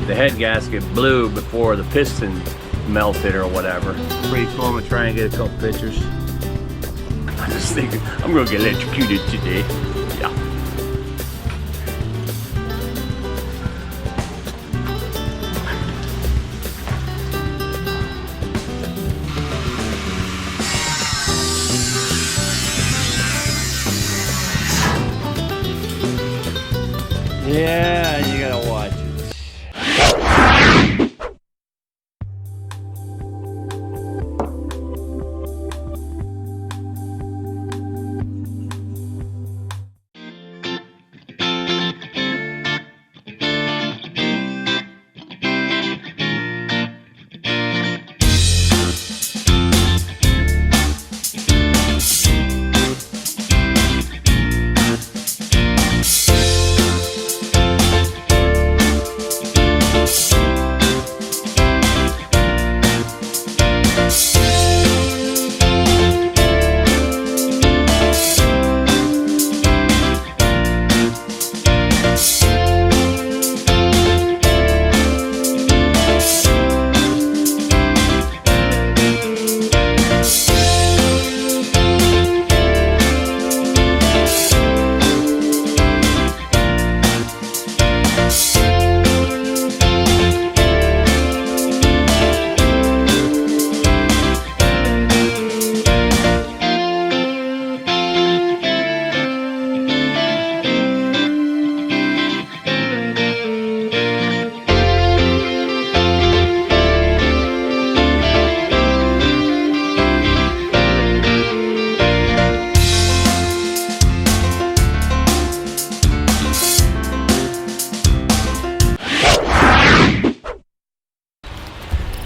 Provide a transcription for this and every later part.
the head gasket blew before the piston melted or whatever. Pretty cool. I'm gonna try and get a couple pictures. I'm just thinking I'm gonna get electrocuted today. Yeah. Yeah, you gotta watch it.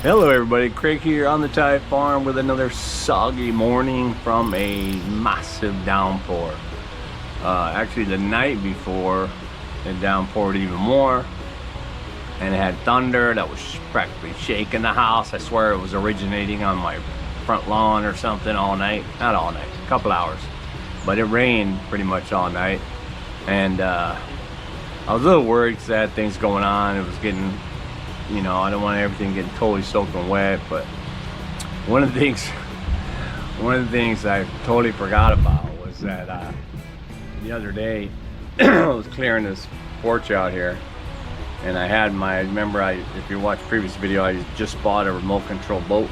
Hello everybody, Craig here on the Thai farm with another soggy morning from a massive downpour. Actually the night before it downpoured even more, and it had thunder that was practically shaking the house. I swear it was originating on my front lawn or something all night. Not all night, a couple hours, but it rained pretty much all night. And I was a little worried because I had things going on. It was getting, you know, I don't want everything getting totally soaked and wet. But one of the things I totally forgot about was that the other day I was clearing this porch out here, and I had my, if you watched the previous video, I just bought a remote control boat,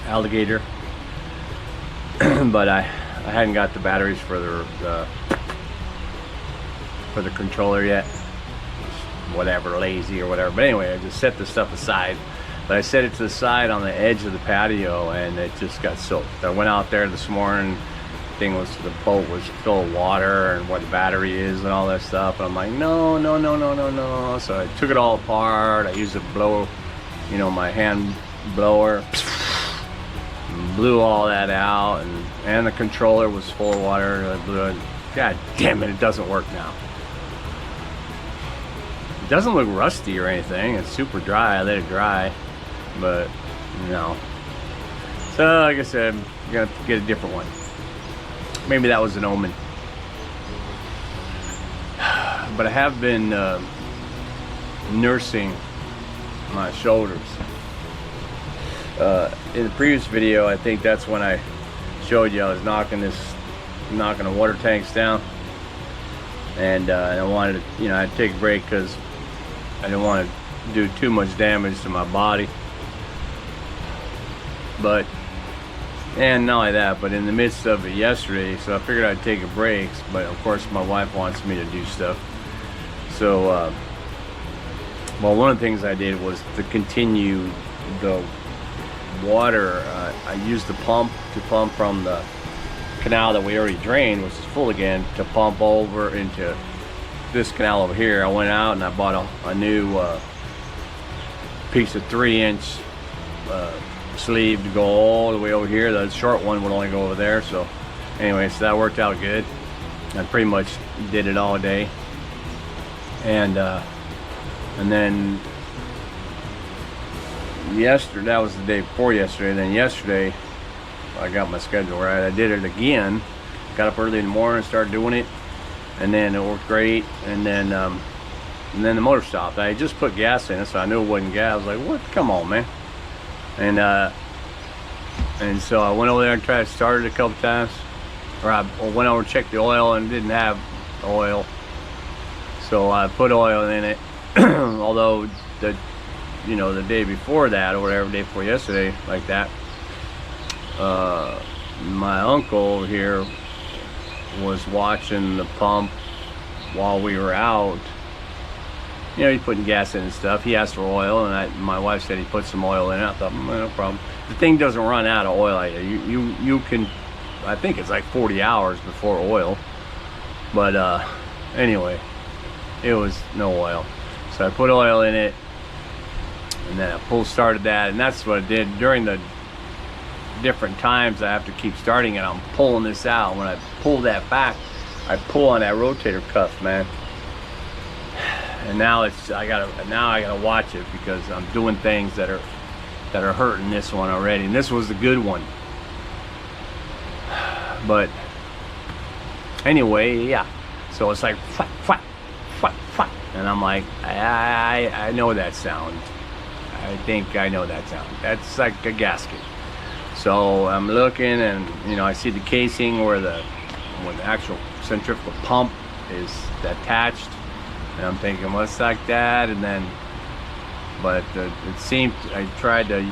alligator, but I hadn't got the batteries for the controller yet. Whatever, lazy or whatever. But anyway, I just set the stuff aside. But I set it to the side on the edge of the patio, and it just got soaked. I went out there this morning. The boat was full of water and what the battery is and all that stuff. And I'm like, no. So I took it all apart. I used a blower, you know, my hand blower, blew all that out, and the controller was full of water. I blew it. God damn it! It doesn't work now. It doesn't look rusty or anything. It's super dry. I let it dry, but no. So like I said, I'm gonna have to get a different one. Maybe that was an omen. But I have been nursing my shoulders. In the previous video, I think that's when I showed you I was knocking the water tanks down, and I wanted to, you know, I'd take a break because I didn't want to do too much damage to my body. But, and not only that, but in the midst of it yesterday, so I figured I'd take a break. But of course my wife wants me to do stuff. So, well, one of the things I did was to continue the water. I used the pump to pump from the canal that we already drained, which is full again, to pump over into this canal over here. I went out and I bought a new piece of 3-inch sleeve to go all the way over here. The short one would only go over there. So anyway, so that worked out good. I pretty much did it all day, and then yesterday, that was the day before yesterday. Then yesterday I got my schedule right. I did it again. Got up early in the morning and started doing it, and then it worked great. And then and then the motor stopped. I just put gas in it, so I knew it wasn't gas. I was like, what? Come on, man. And so I went over there and tried to start it a couple times, or I went over and checked the oil and didn't have oil, so I put oil in it. Although the day before that, or whatever, day before yesterday, like that, my uncle over here was watching the pump while we were out. He's putting gas in and stuff. He asked for oil, and my wife said he put some oil in it. I thought, no problem. The thing doesn't run out of oil. You can, I think it's like 40 hours before oil. But anyway, it was no oil. So I put oil in it, and then I started that, and that's what I did during the different times I have to keep starting it. I'm pulling this out. When I pull that back, I pull on that rotator cuff, man. And now I gotta watch it, because I'm doing things that are hurting this one already, and this was the good one. But anyway, yeah. So it's like flat, flat, flat, flat, and I'm like, I know that sound. I think I know that sound. That's like a gasket. So I'm looking, and I see the casing where the actual centrifugal pump is attached. And I'm thinking, well, it's like that, and then, but it seemed, I tried to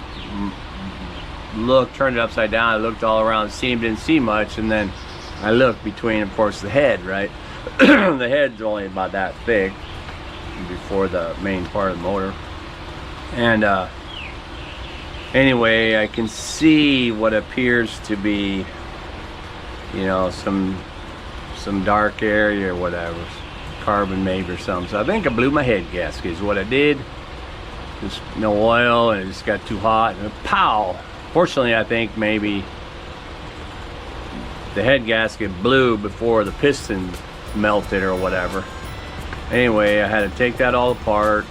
look, turned it upside down, I looked all around, didn't see much, and then I looked between, of course, the head, right? The head's only about that thick before the main part of the motor. And anyway, I can see what appears to be, some dark area or whatever. Carbon maybe or something. So I think I blew my head gasket is what I did. Just no oil, and it just got too hot, and pow! Fortunately, I think maybe the head gasket blew before the piston melted or whatever. Anyway, I had to take that all apart,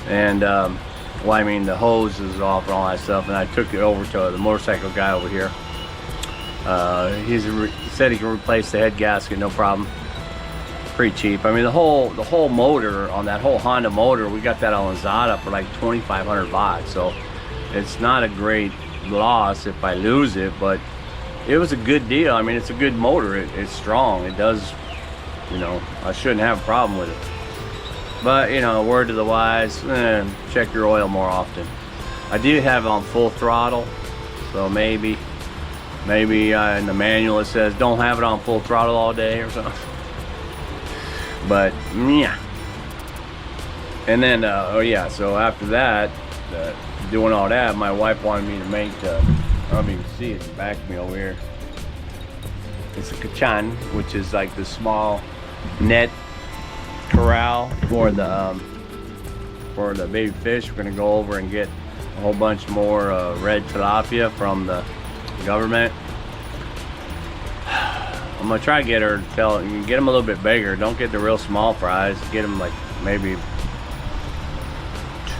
and the hose is off and all that stuff, and I took it over to the motorcycle guy over here. He said he can replace the head gasket, no problem. Pretty cheap. I mean, the whole motor on that whole Honda motor, we got that on Lazada for like 2,500 baht. So it's not a great loss if I lose it, but it was a good deal. I mean, it's a good motor. It's strong. It does, I shouldn't have a problem with it. But word to the wise, check your oil more often. I do have it on full throttle, so maybe in the manual it says don't have it on full throttle all day or something. But yeah, and then so after that, doing all that, my wife wanted me to make I don't even see it back of me over here. It's a kahChan, which is like the small net corral for the baby fish. We're gonna go over and get a whole bunch more red tilapia from the government. I'm gonna try to get her to tell, you can get them a little bit bigger. Don't get the real small fries. Get them like maybe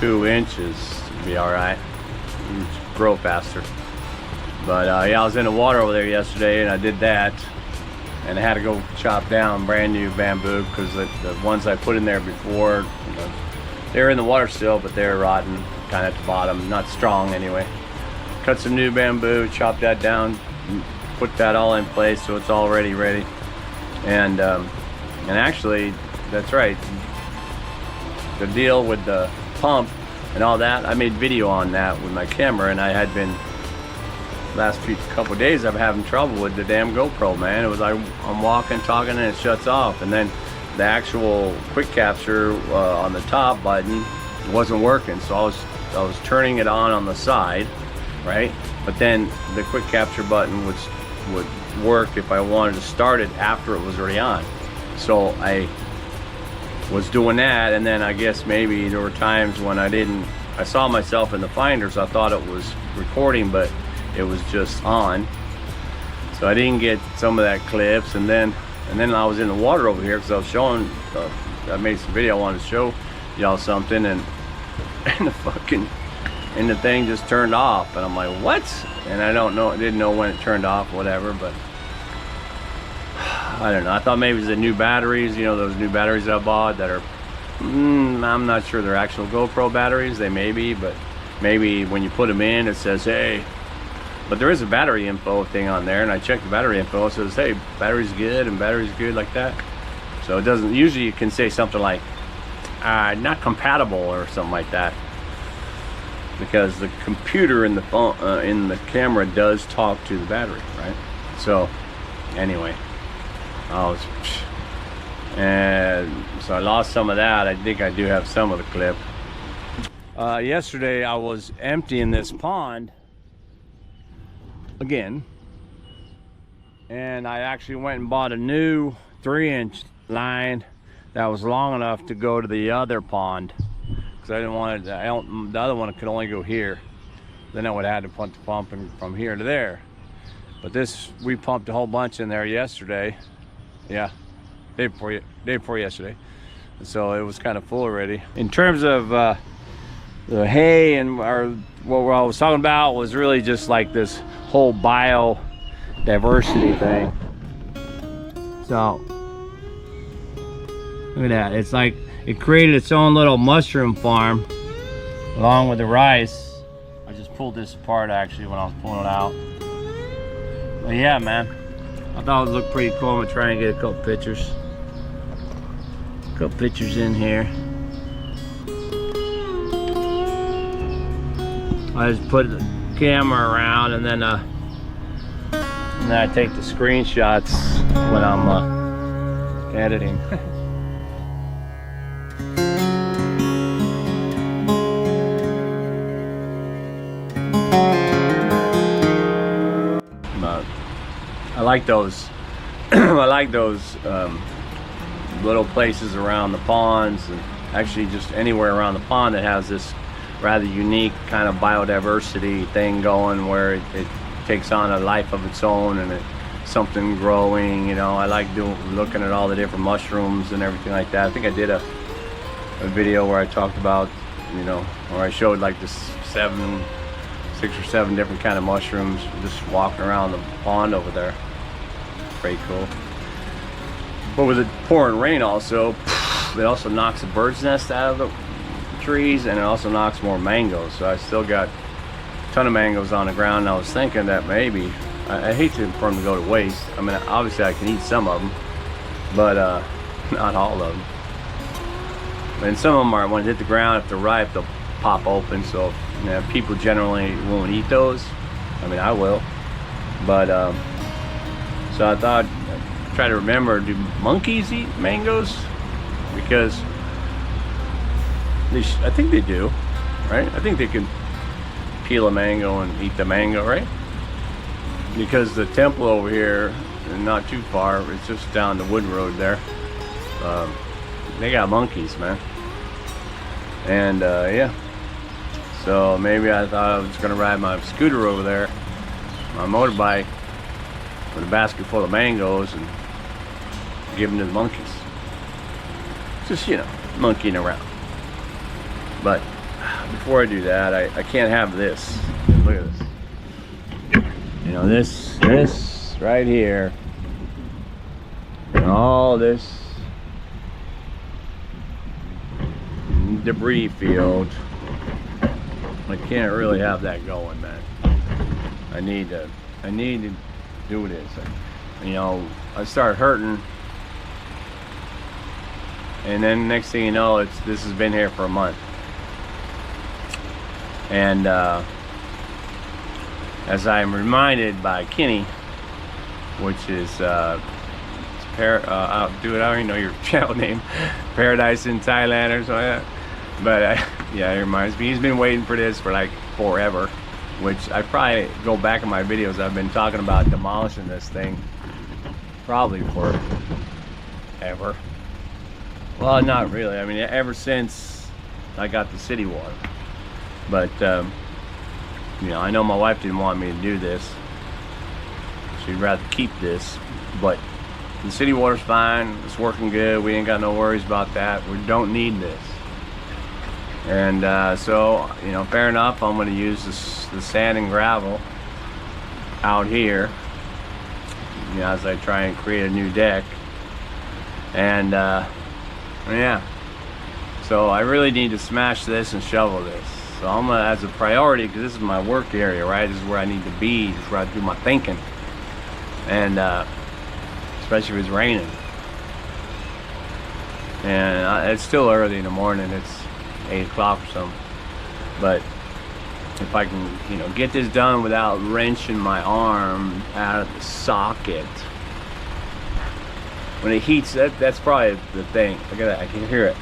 2 inches to be all right. Grow faster. But I was in the water over there yesterday, and I did that, and I had to go chop down brand new bamboo, because the ones I put in there before, they're in the water still, but they're rotten, kind of at the bottom, not strong anyway. Cut some new bamboo, chop that down, put that all in place so it's already ready. And actually, that's right, the deal with the pump and all that, I made video on that with my camera, and I had been last couple of days I've been having trouble with the damn GoPro, man. It was like I'm walking, talking, and it shuts off, and then the actual quick capture on the top button wasn't working, so I was turning it on the side, right? But then the quick capture button would work if I wanted to start it after it was already on. So I was doing that, and then I guess maybe there were times when I saw myself in the finder, so I thought it was recording, but it was just on. So I didn't get some of that clips, and then I was in the water over here because I was showing, I made some video, I wanted to show y'all something, and the thing just turned off, and I'm like, what? And I didn't know when it turned off, whatever, but I don't know. I thought maybe it was the new batteries, those new batteries that I bought that are I'm not sure they're actual GoPro batteries. They may be, but maybe when you put them in, it says, hey. But there is a battery info thing on there, and I checked the battery info. It says, hey, battery's good and battery's good, like that. So it doesn't, usually you can say something like, not compatible or something like that. Because the computer in the phone, in the camera does talk to the battery, right? So, anyway. And so I lost some of that. I think I do have some of the clip. Yesterday I was emptying this pond again, and I actually went and bought a new 3-inch line that was long enough to go to the other pond, because I didn't want it, the other one could only go here. Then I would have had to pump the pump from here to there. But this, we pumped a whole bunch in there yesterday. Yeah, day before yesterday. And so it was kind of full already. In terms of the hay and what I was talking about was really just like this whole biodiversity thing. So look at that. It's like it created its own little mushroom farm along with the rice. I just pulled this apart actually when I was pulling it out. But yeah, man, I thought it looked pretty cool. I'm gonna try and get a couple pictures. In here. I just put the camera around, and then I take the screenshots when I'm editing. I like those. I like those little places around the ponds, and actually just anywhere around the pond that has this rather unique kind of biodiversity thing going, where it takes on a life of its own, and it's something growing. You know, I like looking at all the different mushrooms and everything like that. I think I did a video where I talked about, you know, where I showed like this 6 or 7 different kind of mushrooms just walking around the pond over there. Pretty cool. But with the pouring rain also, it also knocks the bird's nest out of the trees, and it also knocks more mangoes. So I still got a ton of mangoes on the ground, and I was thinking that maybe, I hate for them to go to waste. I mean, obviously I can eat some of them, but not all of them. And some of them are, when they hit the ground, if they're ripe, they'll pop open. So, you know, people generally won't eat those. I mean, I will. But, so I thought, try to remember, do monkeys eat mangoes? Because I think they do, right? I think they can peel a mango and eat the mango, right? Because the temple over here, not too far, it's just down the wood road there. They got monkeys, man. And yeah, so maybe I thought I was gonna ride my scooter over there, my motorbike, with a basket full of mangoes and give them to the monkeys. Just, you know, monkeying around. But before I do that, I can't have this. Look at this. You know, this right here, and all this debris field. I can't really have that going, man. I need to do this. You know, I start hurting, and then next thing you know, this has been here for a month. And as I'm reminded by Kenny, which is dude, I don't even know your channel name, Paradise in Thailand or something like that. But yeah, it reminds me, he's been waiting for this for like forever, which I probably go back in my videos, I've been talking about demolishing this thing probably for ever. Well, not really. I mean, ever since I got the city water. But you know, I know my wife didn't want me to do this. She'd rather keep this, but the city water's fine. It's working good. We ain't got no worries about that. We don't need this. And so, you know, fair enough, I'm going to use the sand and gravel out here, you know, as I try and create a new deck. And yeah, So I really need to smash this and shovel this. So I'm gonna, as a priority, because this is my work area, right? This is where I need to be. This is where I do my thinking. And especially if it's raining. And it's still early in the morning. It's 8 o'clock or something. But if I can, you know, get this done without wrenching my arm out of the socket, when it heats, that's probably the thing. Look at that, I can hear it.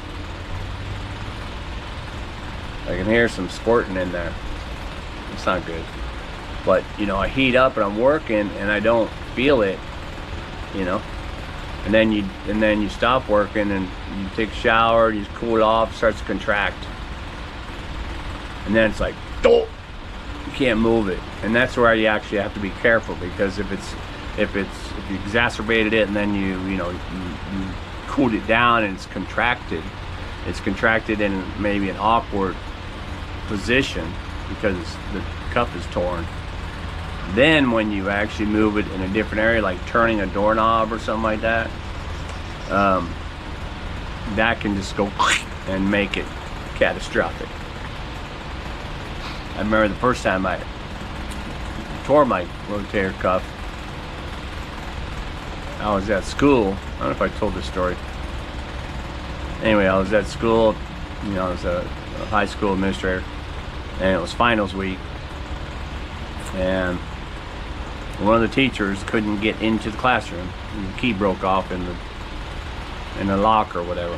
I can hear some squirting in there. It's not good. But, you know, I heat up and I'm working and I don't feel it, you know. And then you stop working and you take a shower, you cool off, starts to contract. And then it's like, oh, you can't move it. And that's where you actually have to be careful, because if you exacerbated it and then you cooled it down and it's contracted in maybe an awkward position because the cuff is torn. Then when you actually move it in a different area, like turning a doorknob or something like that, that can just go and make it catastrophic. I remember the first time I tore my rotator cuff. I was at school. I don't know if I told this story. Anyway, I was at school. You know, I was a high school administrator, and it was finals week. And one of the teachers couldn't get into the classroom. The key broke off in the lock or whatever.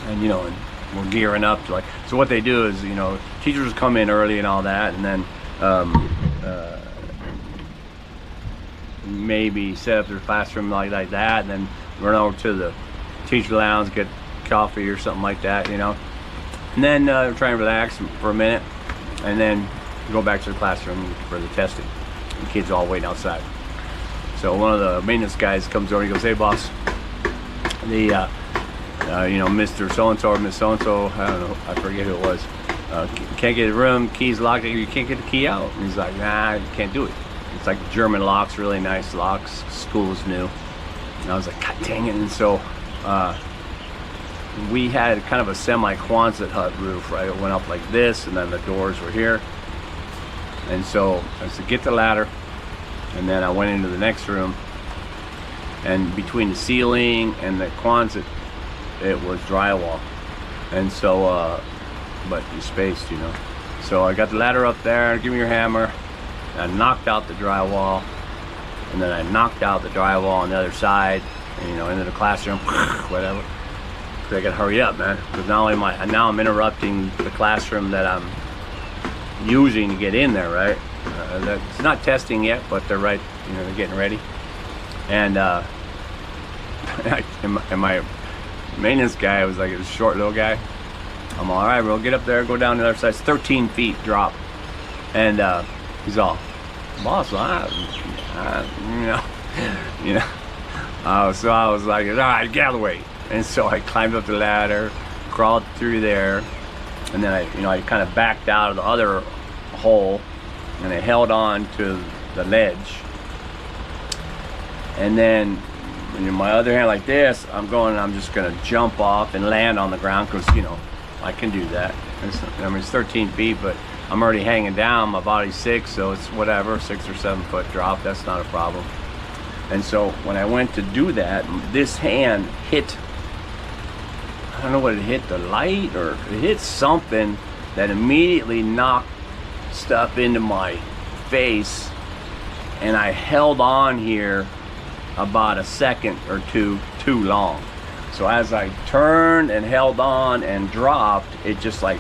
And you know, and we're gearing up to, like, so what they do is, you know, teachers come in early and all that, and then maybe set up their classroom like that, and then run over to the teacher lounge, get coffee or something like that, you know, and then try and relax for a minute, and then go back to the classroom for the testing. The kids are all waiting outside. So one of the maintenance guys comes over and he goes, "Hey boss, the you know, Mr. So-and-so or Miss So-and-so, I don't know, I forget who it was, can't get the room, key's locked, you can't get the key out." And he's like, "Nah, you can't do it. It's like German locks, really nice locks, school's new." And I was like, "God dang it." And so we had kind of a semi-Quonset hut roof, right? It went up like this, and then the doors were here. And so I said, "Get the ladder." And then I went into the next room, and between the ceiling and the Quonset, it was drywall. And so but you spaced, you know. So I got the ladder up there, "Give me your hammer." And I knocked out the drywall, and then I knocked out the drywall on the other side, and, you know, into the classroom, whatever. Cause I gotta hurry up, man. Because now I'm interrupting the classroom that I'm using to get in there, right? It's not testing yet, but they're right, you know, they're getting ready. And and my maintenance guy was like a short little guy. I'm all right, bro, get up there, go down the other side. It's 13 feet drop. And he's all, "Boss, you know." So I was like, "All right, get out of the way." And so I climbed up the ladder, crawled through there, and then I kind of backed out of the other hole, and I held on to the ledge. And then in my other hand like this, I'm just gonna jump off and land on the ground, because, you know, I can do that. It's 13 feet, but I'm already hanging down. My body's 6, so it's whatever, 6 or 7 foot drop. That's not a problem. And so when I went to do that, this hand hit, I don't know what it hit, the light, or it hit something that immediately knocked stuff into my face, and I held on here about a second or two too long. So as I turned and held on and dropped, it just like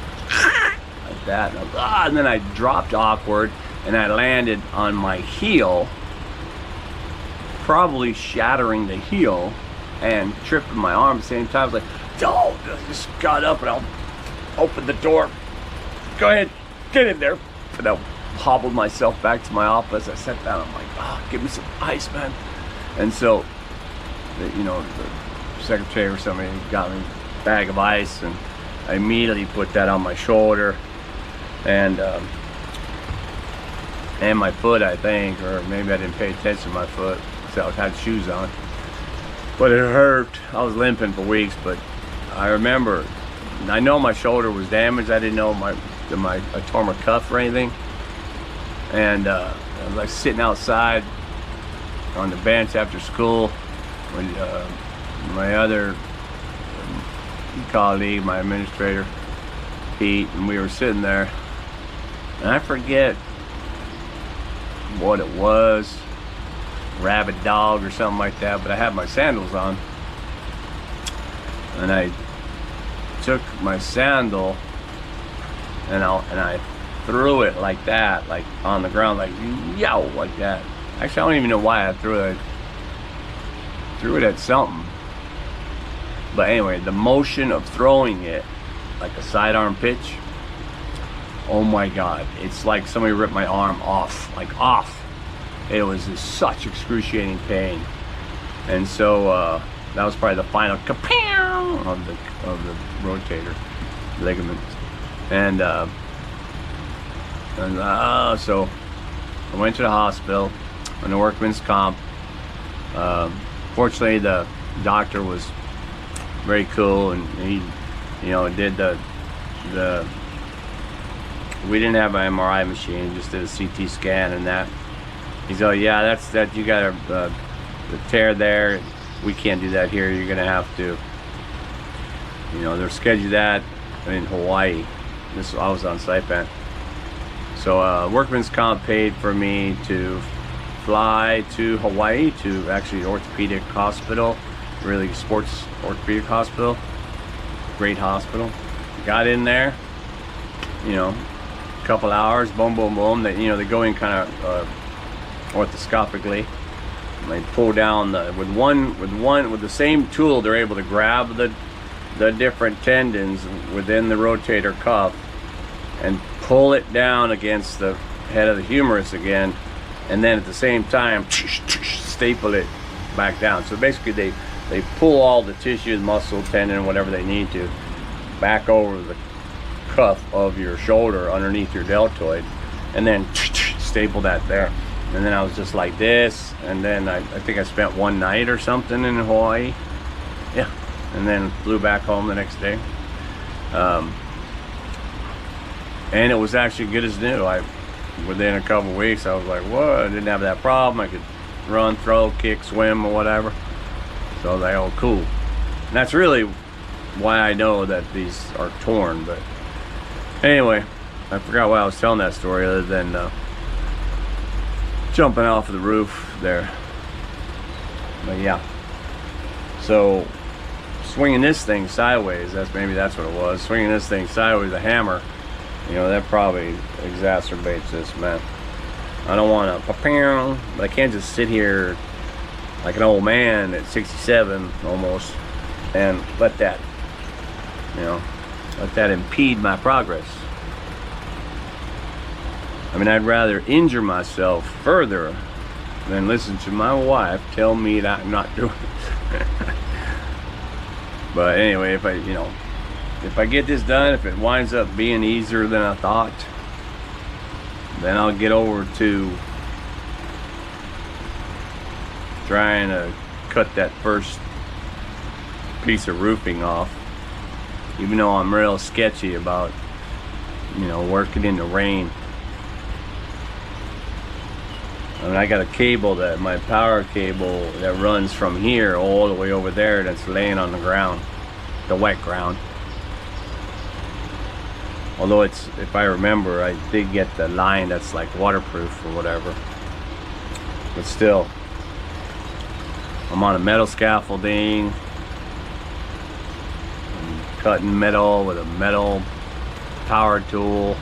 that, and then I dropped awkward, and I landed on my heel, probably shattering the heel and tripping my arm at the same time. I was like, "Oh!" I just got up and I opened the door. "Go ahead, get in there." And I hobbled myself back to my office. I sat down. I'm like, "Oh, give me some ice, man." And so, you know, the secretary or somebody got me a bag of ice, and I immediately put that on my shoulder, and my foot, I think, or maybe I didn't pay attention to my foot, so I had shoes on. But it hurt. I was limping for weeks, but I remember I know my shoulder was damaged. I didn't know I tore my cuff or anything. And I was like sitting outside on the bench after school when my other colleague, my administrator, Pete, and we were sitting there, and I forget what it was, rabid dog or something like that, but I had my sandals on, and I took my sandal and I threw it like that, like on the ground, like yow, like that. Actually, I don't even know why I threw it. I threw it at something. But anyway, the motion of throwing it like a sidearm pitch, oh my God, it's like somebody ripped my arm off, like off. It was such excruciating pain. And so that was probably the final Kamphaeng of the rotator ligament. And so I went to the hospital on the workman's comp. Fortunately, the doctor was very cool, and he, you know, did the we didn't have an MRI machine, just did a CT scan and that. He's like, yeah, that you got a tear there. We can't do that here. You're gonna have to, you know, they'll schedule that in Hawaii. I was on Saipan. So workman's comp paid for me to fly to Hawaii to actually orthopedic hospital, really sports orthopedic hospital, great hospital. Got in there, you know, a couple hours, boom, boom, boom. They, you know, they go in kind of orthoscopically. They pull down with the same tool. They're able to grab the different tendons within the rotator cuff and pull it down against the head of the humerus again, and then at the same time staple it back down. So basically they pull all the tissue, muscle, tendon, whatever they need to, back over the cuff of your shoulder underneath your deltoid, and then staple that there. And then I was just like this, and then I think I spent one night or something in Hawaii, yeah, and then flew back home the next day. And it was actually good as new. Within a couple weeks, I was like, what? I didn't have that problem. I could run, throw, kick, swim, or whatever. So I was like, oh, cool. And that's really why I know that these are torn. But anyway, I forgot why I was telling that story other than jumping off of the roof there. But yeah. So swinging this thing sideways, maybe that's what it was. Swinging this thing sideways, a hammer, you know, that probably exacerbates this, man. I don't want to, but I can't just sit here like an old man at 67 almost and let that, you know, let that impede my progress. I mean, I'd rather injure myself further than listen to my wife tell me that I'm not doing it. But anyway, if I get this done, if it winds up being easier than I thought, then I'll get over to trying to cut that first piece of roofing off, even though I'm real sketchy about, you know, working in the rain. I mean, I got a cable, my power cable that runs from here all the way over there, that's laying on the ground, the wet ground. Although it's, if I remember, I did get the line that's like waterproof or whatever. But still, I'm on a metal scaffolding. I'm cutting metal with a metal power tool.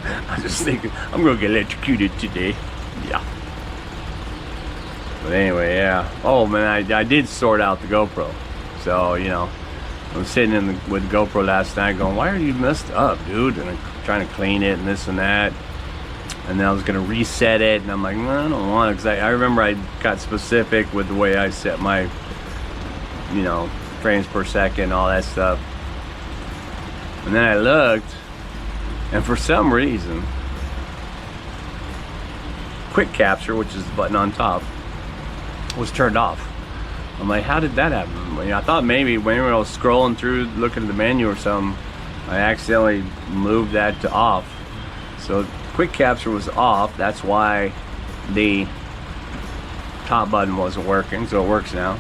I just think I'm gonna get electrocuted today. Yeah. But anyway, yeah. Oh man, I did sort out the GoPro. So, you know, I was sitting with the GoPro last night going, why are you messed up, dude? And I'm trying to clean it and this and that. And then I was going to reset it. And I'm like, no, I don't want it. Because I remember I got specific with the way I set my, you know, frames per second, all that stuff. And then I looked. And for some reason, quick capture, which is the button on top, was turned off. I'm like, how did that happen? You know, I thought maybe when I was scrolling through looking at the menu or something, I accidentally moved that to off. So quick capture was off. That's why the top button wasn't working. So it works now.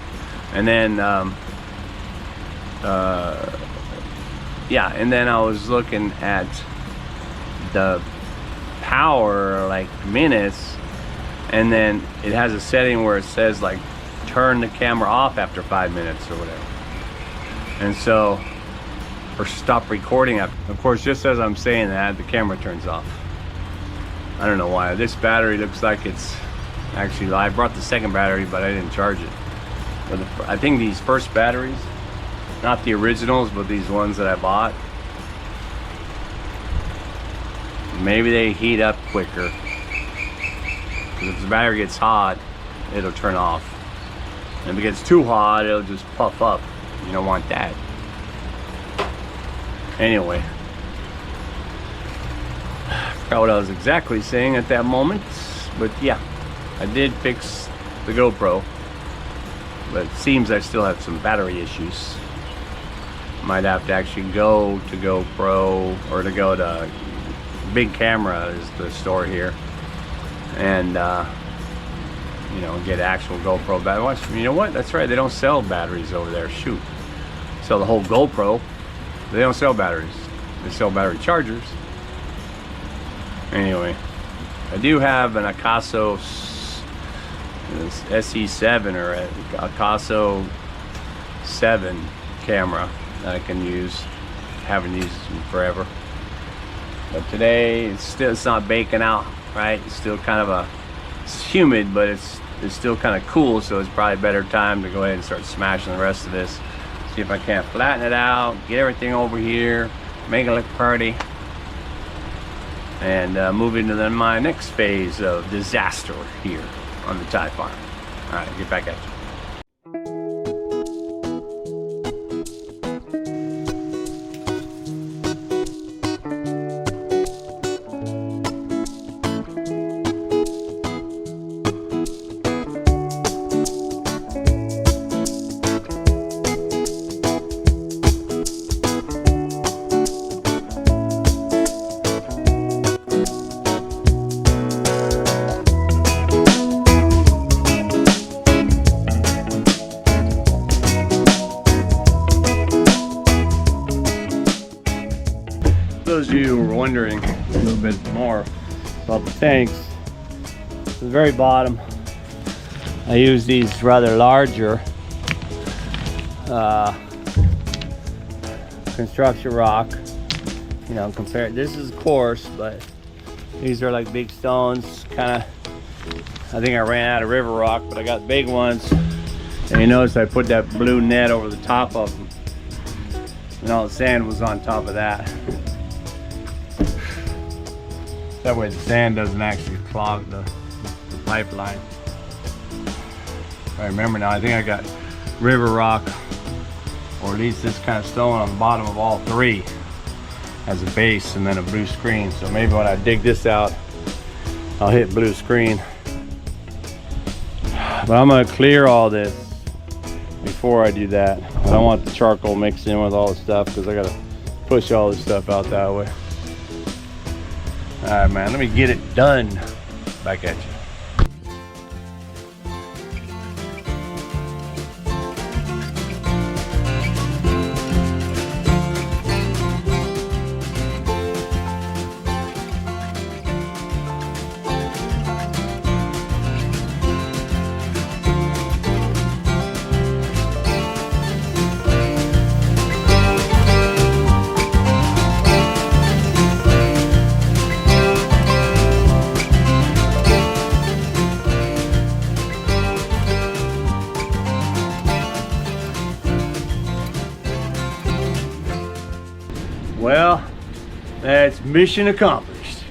And then yeah, and then I was looking at the power, like minutes, and then it has a setting where it says like turn the camera off after 5 minutes or whatever, and so, or stop recording after. Of course, just as I'm saying that, the camera turns off. I don't know why. This battery looks like it's actually, I brought the second battery but I didn't charge it. But I think these first batteries, not the originals, but these ones that I bought, maybe they heat up quicker. Because if the battery gets hot, it'll turn off. And if it gets too hot, it'll just puff up. You don't want that. Anyway, I forgot what I was exactly saying at that moment. But yeah, I did fix the GoPro. But it seems I still have some battery issues. Might have to actually go to GoPro, or to go to Big Camera is the store here, and you know, get actual GoPro batteries. You know what? That's right. They don't sell batteries over there. Shoot, sell the whole GoPro. They don't sell batteries. They sell battery chargers. Anyway, I do have an Akaso SE7 or a Akaso 7 camera that I can use. Haven't used them forever. But today it's not baking out, right? It's still kind of it's humid, but it's still kind of cool, so it's probably a better time to go ahead and start smashing the rest of this. See if I can't flatten it out, get everything over here, make it look pretty, and move into my next phase of disaster here on the Thai farm. All right, get back at you. Those of you who were wondering a little bit more about the tanks, at the very bottom I use these rather larger construction rock. You know, compared, this is coarse, but these are like big stones. Kind of, I think I ran out of river rock, but I got big ones. And you notice I put that blue net over the top of them, and all the sand was on top of that. That way the sand doesn't actually clog the pipeline. I remember now, I think I got river rock, or at least this kind of stone on the bottom of all three as a base, and then a blue screen. So maybe when I dig this out, I'll hit blue screen. But I'm gonna clear all this before I do that. I don't want the charcoal mixed in with all the stuff, because I gotta push all this stuff out that way. All right, man, let me get it done. Back at you. Well, that's mission accomplished.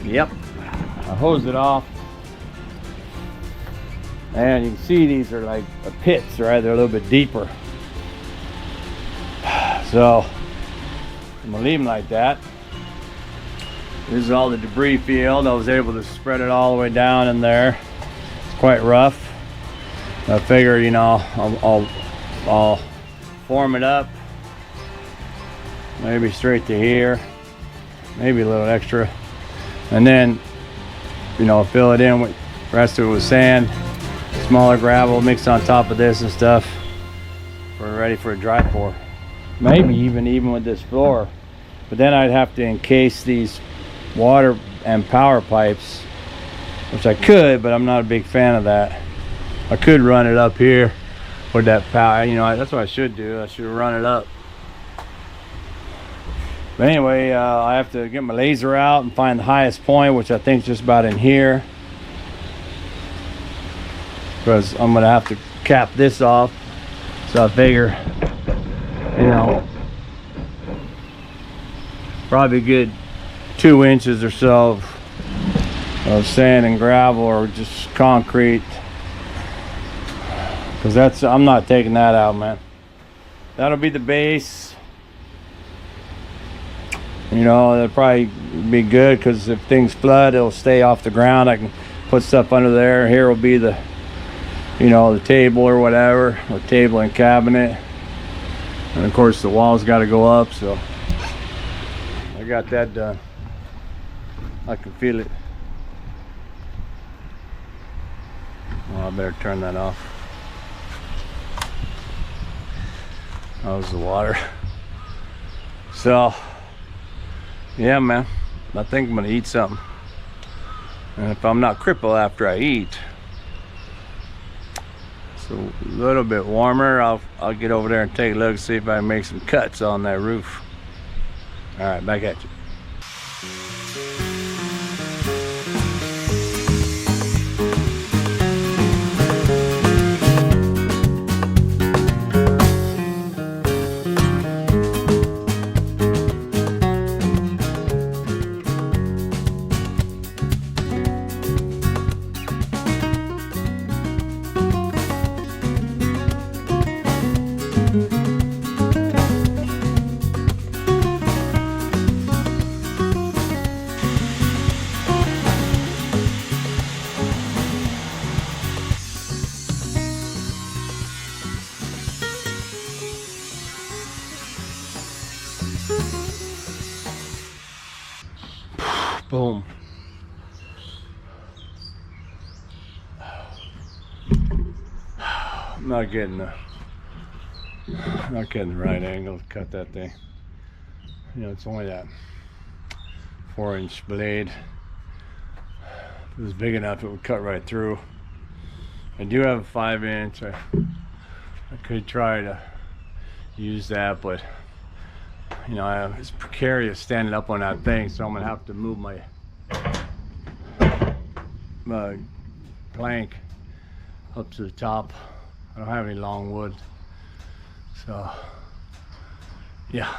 Yep, I hosed it off, and you can see these are like pits, right? They're a little bit deeper. So I'm gonna leave them like that. This is all the debris field. I was able to spread it all the way down in there. It's quite rough. I figure, you know, I'll form it up, maybe straight to here, maybe a little extra, and then, you know, fill it in with the rest of it with sand, smaller gravel mixed on top of this and stuff. We're ready for a dry pour. Maybe even with this floor, but then I'd have to encase these water and power pipes, which I could, but I'm not a big fan of that. I could run it up here with that power, you know, that's what I should do. I should run it up. But anyway, I have to get my laser out and find the highest point, which I think is just about in here, because I'm gonna have to cap this off. So I figure, you know, probably a good 2 inches or so of sand and gravel, or just concrete, because I'm not taking that out, man. That'll be the base. You know, that'll probably be good, because if things flood, it'll stay off the ground. I can put stuff under there. Here will be the, you know, the table or whatever, or table and cabinet, and of course the walls got to go up. So I got that done. I can feel it. Well, I better turn that off. That was the water. So yeah, man, I think I'm gonna eat something, and if I'm not crippled after I eat, so a little bit warmer, I'll get over there and take a look, see if I can make some cuts on that roof. All right, back at you. Boom. I'm not getting the right angle to cut that thing. You know, it's only that 4-inch blade. If it was big enough, it would cut right through. I do have a 5-inch. I could try to use that, but you know, it's precarious standing up on that thing, so I'm gonna have to move my plank up to the top. I don't have any long wood, so yeah.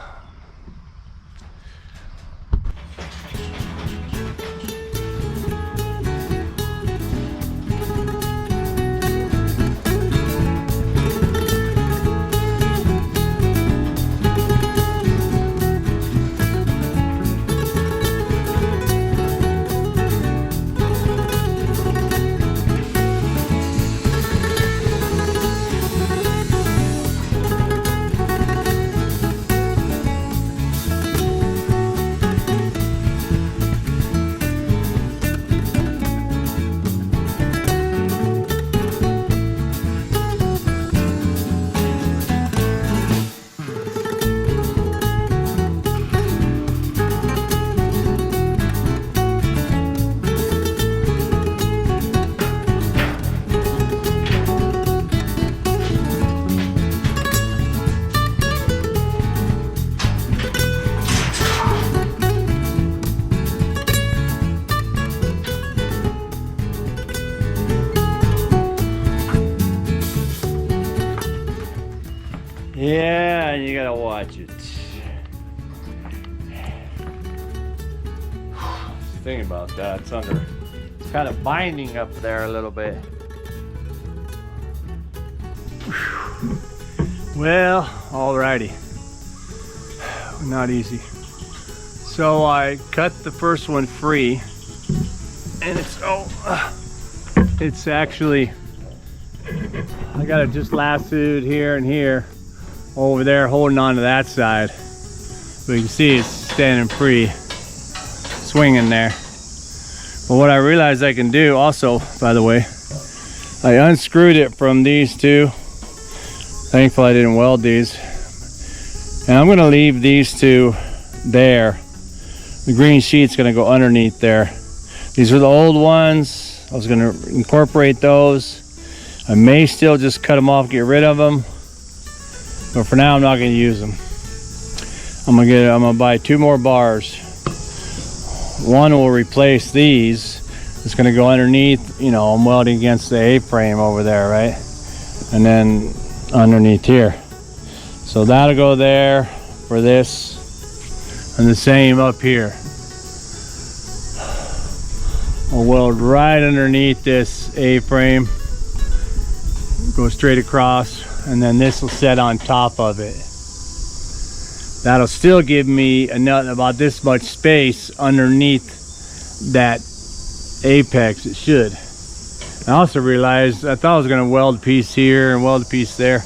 Yeah, you gotta watch it. Thinking about that, it's kind of binding up there a little bit. Well, alrighty. Not easy. So I cut the first one free, and it's actually I got it just lassoed here and here, over there, holding on to that side. But you can see it's standing free, swinging there. But what I realized I can do also, by the way, I unscrewed it from these two. Thankfully I didn't weld these. And I'm gonna leave these two there. The green sheet's gonna go underneath there. These are the old ones. I was gonna incorporate those. I may still just cut them off, get rid of them. But for now, I'm not gonna use them. I'm gonna buy 2 more bars. One will replace these. It's gonna go underneath, you know, I'm welding against the A-frame over there, right? And then underneath here. So that'll go there for this. And the same up here. I'll weld right underneath this A-frame. Go straight across, and then this will set on top of it. That'll still give me about this much space underneath that apex. It should. I also realized I thought I was going to weld a piece here and weld a piece there,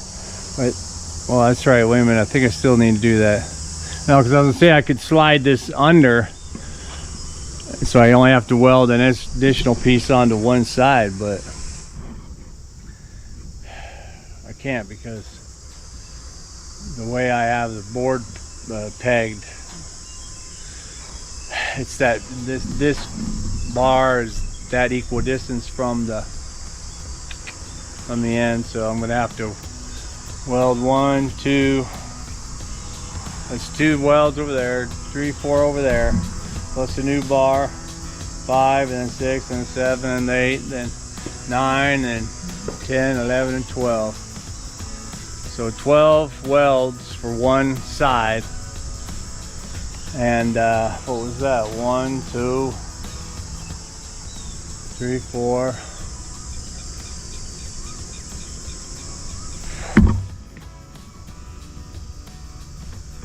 but well, that's right. Wait a minute, I think I still need to do that. No, because I was going to say I could slide this under, so I only have to weld an additional piece onto one side, but I can't because the way I have the board pegged, it's that this bar is that equal distance from the end, so I'm gonna have to weld 1, 2. That's 2 welds over there, 3, 4 over there, plus a new bar, 5, and then 6, and 7, and 8, then 9, and 10, 11, and 12. So 12 welds for one side. And what was that? 1, 2, 3, 4.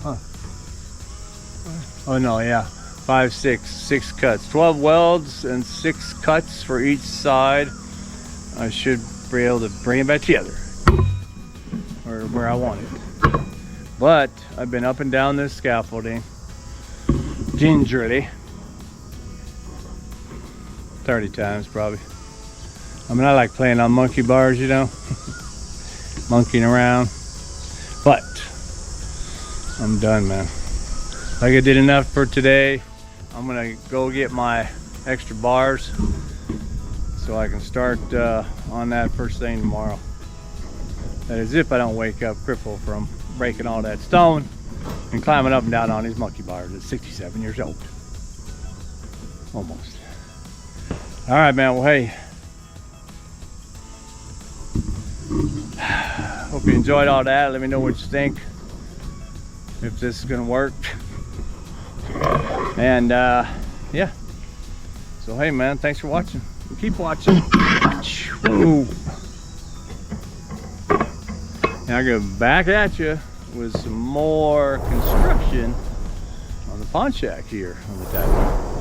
Huh. Oh no, yeah. 5, 6 cuts. 12 welds and 6 cuts for each side. I should be able to bring it back together, or where I want it. But I've been up and down this scaffolding gingerly 30 times probably. I mean, I like playing on monkey bars, you know, monkeying around. But I'm done, man. Like I did enough for today. I'm gonna go get my extra bars so I can start on that first thing tomorrow. That is if I don't wake up crippled from breaking all that stone and climbing up and down on these monkey bars at 67 years old. Almost. All right, man. Well, hey. Hope you enjoyed all that. Let me know what you think. If this is gonna work. And yeah. So hey, man, thanks for watching. Keep watching. Whoa. Now I go back at you with some more construction on the pond shack here on the Thailand.